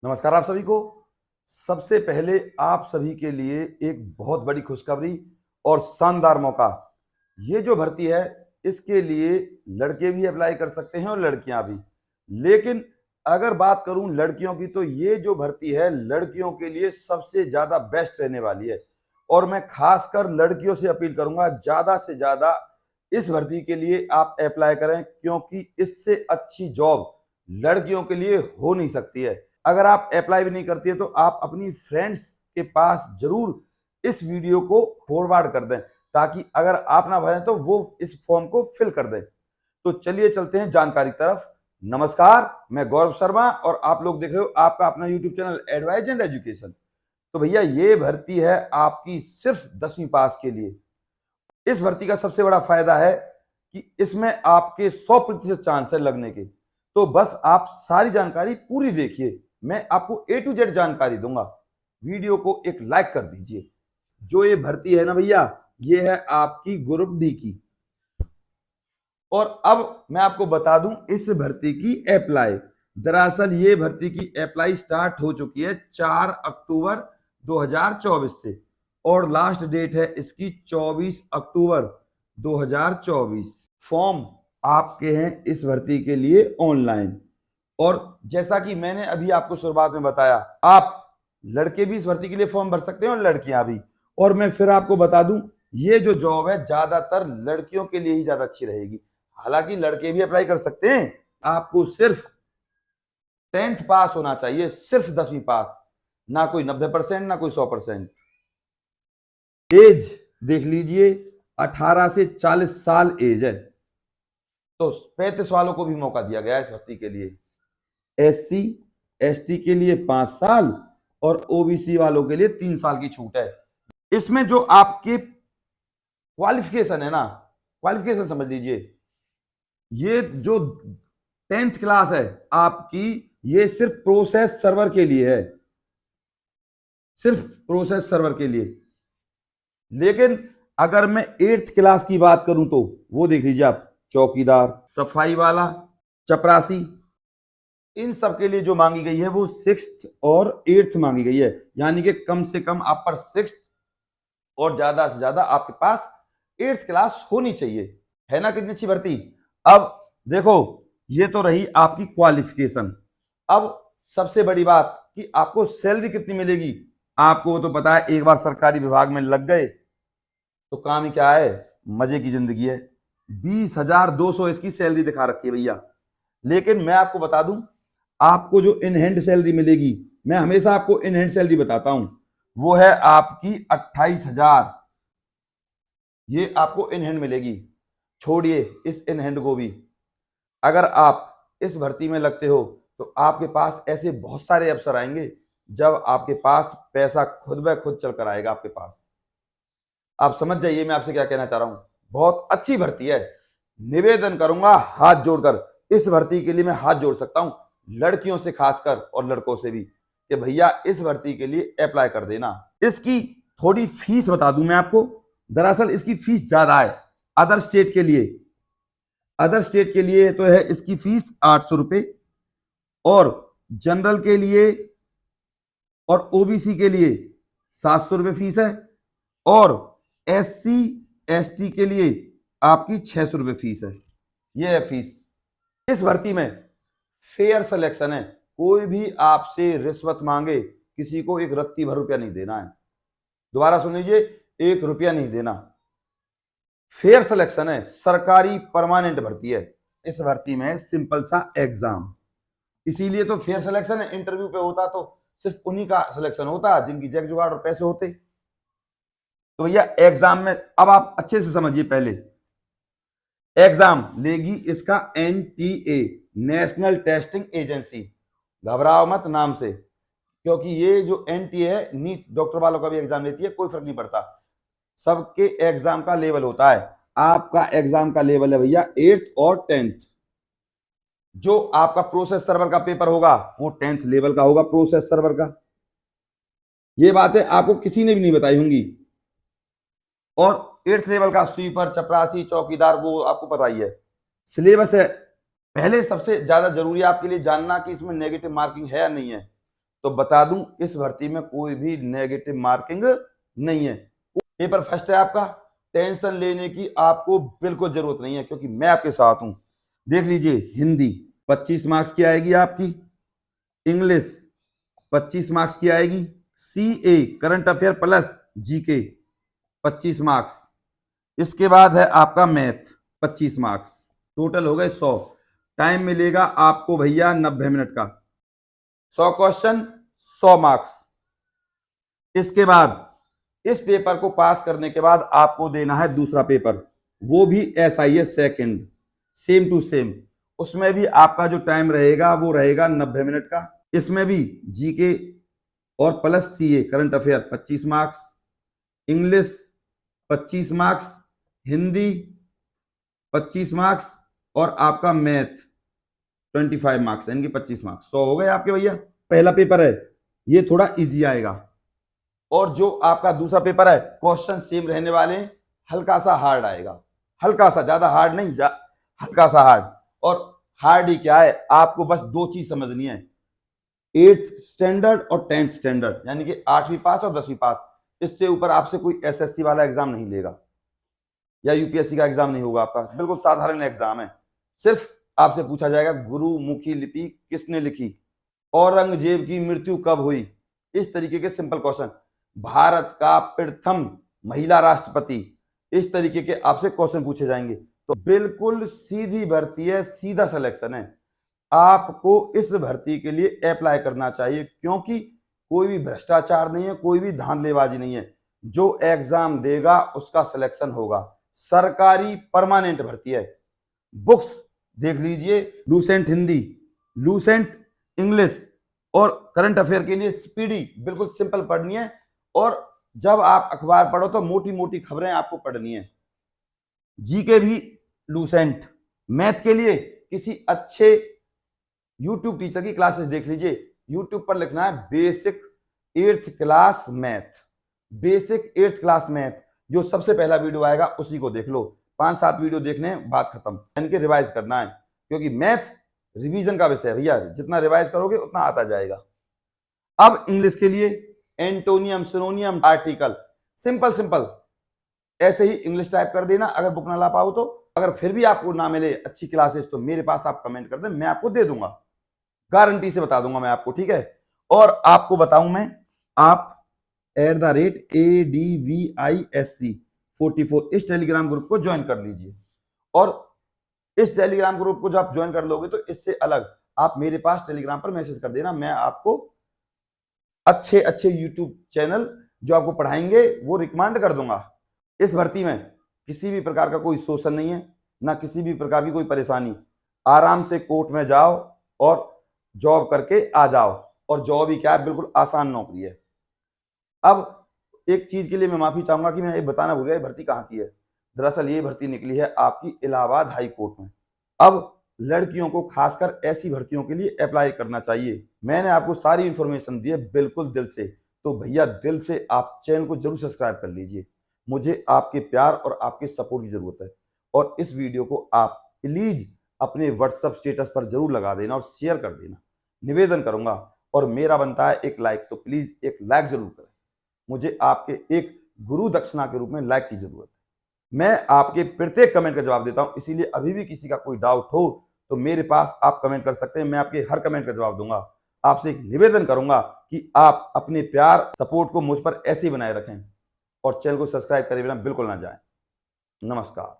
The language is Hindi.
नमस्कार आप सभी को। सबसे पहले आप सभी के लिए एक बहुत बड़ी खुशखबरी और शानदार मौका। ये जो भर्ती है इसके लिए लड़के भी अप्लाई कर सकते हैं और लड़कियां भी। लेकिन अगर बात करूं लड़कियों की तो ये जो भर्ती है लड़कियों के लिए सबसे ज्यादा बेस्ट रहने वाली है। और मैं खासकर लड़कियों से अपील करूंगा ज्यादा से ज्यादा इस भर्ती के लिए आप अप्लाई करें, क्योंकि इससे अच्छी जॉब लड़कियों के लिए हो नहीं सकती है। अगर आप अप्लाई भी नहीं करती है तो आप अपनी फ्रेंड्स के पास जरूर इस वीडियो को फॉरवर्ड कर दें, ताकि अगर आप ना भरें तो वो इस फॉर्म को फिल कर दें। तो चलिए चलते हैं जानकारी की तरफ। नमस्कार, मैं गौरव शर्मा और आप लोग देख रहे हो आपका अपना YouTube channel advise and education. तो भैया ये भर्ती है आपकी सिर्फ 10वीं पास के लिए। इस भर्ती का सबसे बड़ा फायदा है कि इसमें आपके 100% चांस है लगने के। तो बस आप सारी जानकारी पूरी देखिए, मैं आपको A to Z जानकारी दूंगा। वीडियो को एक लाइक कर दीजिए। जो ये भर्ती है ना भैया, ये है आपकी ग्रुप डी की। और अब मैं आपको बता दूं इस भर्ती की अप्लाई। दरअसल ये भर्ती की अप्लाई स्टार्ट हो चुकी है 4 अक्टूबर 2024 से और लास्ट डेट है इसकी 24 अक्टूबर 2024। फॉर्म आपके हैं इस भर्ती के लिए ऑनलाइन। और जैसा कि मैंने अभी आपको शुरुआत में बताया, आप लड़के भी इस भर्ती के लिए फॉर्म भर सकते हैं और लड़कियां भी। और मैं फिर आपको बता दूं ये जो जॉब है ज्यादातर लड़कियों के लिए ही ज्यादा अच्छी रहेगी। हालांकि लड़के भी अप्लाई कर सकते हैं। आपको सिर्फ 10th पास होना चाहिए, सिर्फ 10वीं पास, ना कोई 90% ना कोई 100%। एज देख लीजिए, 18 से 40 साल एज है। तो 35 वालों को भी मौका दिया गया है इस भर्ती के लिए। SC ST के लिए 5 साल और OBC वालों के लिए 3 साल की छूट है। इसमें जो आपके क्वालिफिकेशन है ना, क्वालिफिकेशन समझ लीजिए, ये जो 10th क्लास है आपकी, ये सिर्फ प्रोसेस सर्वर के लिए है, सिर्फ प्रोसेस सर्वर के लिए। लेकिन अगर मैं 8th क्लास की बात करूं तो वो देख लीजिए आप, चौकीदार, सफाई वाला, चपरासी, इन सब के लिए जो मांगी गई है वो 6th और 8th मांगी गई है। यानी कि कम से कम आप पर 6th और ज्यादा से ज्यादा आपके पास 8th क्लास होनी चाहिए। है ना कितनी अच्छी भर्ती। अब देखो, ये तो रही आपकी क्वालिफिकेशन। अब सबसे बड़ी बात कि आपको सैलरी कितनी मिलेगी। आपको तो पता है, एक बार सरकारी विभाग में लग गए तो काम ही क्या है, मजे की जिंदगी है। 20,200 इसकी सैलरी दिखा रखी है भैया। लेकिन मैं आपको बता दूं, आपको जो इन हैंड सैलरी मिलेगी, मैं हमेशा आपको इन हैंड सैलरी बताता हूं, वो है आपकी 28,000। ये आपको इन हैंड मिलेगी। छोड़िए इस इन हैंड को भी, अगर आप इस भर्ती में लगते हो तो आपके पास ऐसे बहुत सारे अवसर आएंगे जब आपके पास पैसा खुद ब खुद चल कर आएगा आपके पास। आप समझ जाइए मैं आपसे क्या कहना चाह रहा हूं। बहुत अच्छी भर्ती है। निवेदन करूंगा हाथ जोड़कर, इस भर्ती के लिए मैं हाथ जोड़ सकता हूं लड़कियों से खासकर और लड़कों से भी, कि भैया इस भर्ती के लिए अप्लाई कर देना। इसकी थोड़ी फीस बता दूं मैं आपको। दरअसल इसकी फीस ज्यादा है अदर स्टेट के लिए। अदर स्टेट के लिए तो है इसकी फीस 800 रुपए, और जनरल के लिए और OBC के लिए 700 रुपए फीस है, और SC ST के लिए आपकी 600 रुपए फीस है। यह है फीस। इस भर्ती में फेयर सिलेक्शन है। कोई भी आपसे रिश्वत मांगे, किसी को एक रत्ती भर रुपया नहीं देना है। दोबारा सुन लीजिए, 1 रुपया नहीं देना। फेयर सिलेक्शन है, सरकारी परमानेंट भर्ती है। इस भर्ती में सिंपल सा एग्जाम, इसीलिए तो फेयर सिलेक्शन है। इंटरव्यू पे होता तो सिर्फ उन्हीं का सिलेक्शन होता जिनकी जग जुगाड़ और पैसे होते। तो भैया एग्जाम में अब आप अच्छे से समझिए। पहले एग्जाम लेगी इसका NTA, नेशनल टेस्टिंग एजेंसी। घबराओ मत नाम से, क्योंकि ये जो NTA है नीट डॉक्टर वालों का भी एग्जाम लेती है, कोई फर्क नहीं पड़ता। सबके एग्जाम का लेवल होता है। आपका एग्जाम का लेवल है भैया 8th और 10th। जो आपका प्रोसेस सर्वर का पेपर होगा वो 10th लेवल का होगा, प्रोसेस सर्वर का। ये बातें आपको किसी ने भी नहीं बताई होंगी। और 8th लेवल का स्वीपर, चपरासी, चौकीदार, वो आपको पता ही है। सिलेबस है। पहले सबसे ज्यादा जरूरी है आपके लिए जानना कि इसमें नेगेटिव मार्किंग है या नहीं है। तो बता दूं इस भर्ती में कोई भी नेगेटिव मार्किंग नहीं है। पेपर फर्स्ट है आपका, टेंशन लेने की आपको बिल्कुल जरूरत नहीं है क्योंकि मैं आपके साथ हूं। देख लीजिए, हिंदी 25 मार्क्स की आएगी आपकी, इंग्लिश 25 मार्क्स की आएगी, CA current affair plus GK 25 marks, इसके बाद है आपका मैथ 25 मार्क्स, टोटल हो गए 100। टाइम मिलेगा आपको भैया 90 मिनट का, 100 क्वेश्चन 100 मार्क्स। इसके बाद इस पेपर को पास करने के बाद आपको देना है दूसरा पेपर, वो भी SIS second, same to same. उसमें भी आपका जो टाइम रहेगा वो रहेगा 90 मिनट का। इसमें भी GK और plus CA current affair 25 marks, English 25 marks, Hindi 25 marks और आपका मैथ 25 मार्क्स, यानी कि 25 मार्क्स। 100 हो गए आपके भैया। पहला पेपर है ये थोड़ा इजी आएगा, और जो आपका दूसरा पेपर है क्वेश्चन सेम रहने वाले, हल्का सा हार्ड आएगा, हल्का सा, ज्यादा हार्ड नहीं, हल्का सा हार्ड। और हार्ड ही क्या है, आपको बस दो चीज समझनी है, 8th स्टैंडर्ड और 10th स्टैंडर्ड, यानी कि 8वीं पास और 10वीं पास। इससे ऊपर आपसे कोई SSC वाला एग्जाम नहीं लेगा या UPSC का एग्जाम नहीं होगा आपका, बिल्कुल साधारण एग्जाम है। सिर्फ आपसे पूछा जाएगा गुरुमुखी लिपि किसने लिखी, औरंगजेब की मृत्यु कब हुई, इस तरीके के सिंपल क्वेश्चन। भारत का प्रथम महिला राष्ट्रपति, इस तरीके के आपसे क्वेश्चन पूछे जाएंगे। तो बिल्कुल सीधी भर्ती है, सीधा सिलेक्शन है। आपको इस भर्ती के लिए अप्लाई करना चाहिए क्योंकि कोई भी भ्रष्टाचार नहीं है, कोई भी धांधलेबाजी नहीं है। जो एग्जाम देगा उसका सिलेक्शन होगा। सरकारी परमानेंट भर्ती है। बुक्स देख लीजिए, लूसेंट हिंदी, लूसेंट इंग्लिश और करंट अफेयर के लिए स्पीडी, बिल्कुल सिंपल पढ़नी है। और जब आप अखबार पढ़ो तो मोटी मोटी खबरें आपको पढ़नी है। GK भी लूसेंट। मैथ के लिए किसी अच्छे YouTube टीचर की क्लासेस देख लीजिए। YouTube पर लिखना है basic 8th class math, basic 8th class math, जो सबसे पहला वीडियो आएगा उसी को देख लो। 5-7 वीडियो देखने, बात खत्म। यानी कि रिवाइज करना है, क्योंकि मैथ रिवीजन का विषय है भैया, जितना रिवाइज करोगे उतना आता जाएगा। अब इंग्लिश के लिए एंटोनियम, सिनोनियम, आर्टिकल, सिंपल सिंपल ऐसे ही इंग्लिश टाइप कर देना अगर बुक ना ला पाओ तो। अगर फिर भी आपको ना मिले अच्छी क्लासेस तो मेरे पास आप कमेंट कर दें, मैं आपको दे दूंगा, गारंटी से बता दूंगा मैं आपको, ठीक है। और आपको बताऊं मैं, आप @ADVISC44 इस टेलीग्राम ग्रुप को ज्वाइन कर लीजिए। और इस टेलीग्राम ग्रुप को जब आप ज्वाइन कर लोगे तो इससे अलग आप मेरे पास टेलीग्राम पर मैसेज कर देना, मैं आपको अच्छे अच्छे यूट्यूब चैनल जो आपको पढ़ाएंगे वो रिकमेंड कर दूंगा। इस भर्ती में किसी भी प्रकार का कोई शोषण नहीं है, ना किसी भी प्रकार की कोई परेशानी। आराम से कोर्ट में जाओ और जॉब करके आ जाओ, और जॉब ही क्या है, बिल्कुल आसान नौकरी है। अब एक चीज के लिए मैं माफी चाहूंगा कि मैं ये बताना भूल गया, भर्ती कहाँ की है। दरअसल ये भर्ती निकली है आपकी इलाहाबाद हाई कोर्ट में। अब लड़कियों को खासकर ऐसी भर्तियों के लिए अप्लाई करना चाहिए। मैंने आपको सारी इंफॉर्मेशन दी है बिल्कुल दिल से, तो भैया दिल से आप चैनल को जरूर सब्सक्राइब कर लीजिए। मुझे आपके प्यार और आपके सपोर्ट की जरूरत है। और इस वीडियो को आप प्लीज अपने व्हाट्सएप स्टेटस पर जरूर लगा देना और शेयर कर देना, निवेदन करूंगा। और मेरा बनता है एक लाइक, तो प्लीज एक लाइक जरूर करें। मुझे आपके एक गुरु दक्षिणा के रूप में लाइक की जरूरत है। मैं आपके प्रत्येक कमेंट का जवाब देता हूं, इसीलिए अभी भी किसी का कोई डाउट हो तो मेरे पास आप कमेंट कर सकते हैं, मैं आपके हर कमेंट का जवाब दूंगा। आपसे एक निवेदन करूंगा कि आप अपने प्यार सपोर्ट को मुझ पर ऐसे ही बनाए रखें और चैनल को सब्सक्राइब करे बिना बिल्कुल ना जाएं। नमस्कार।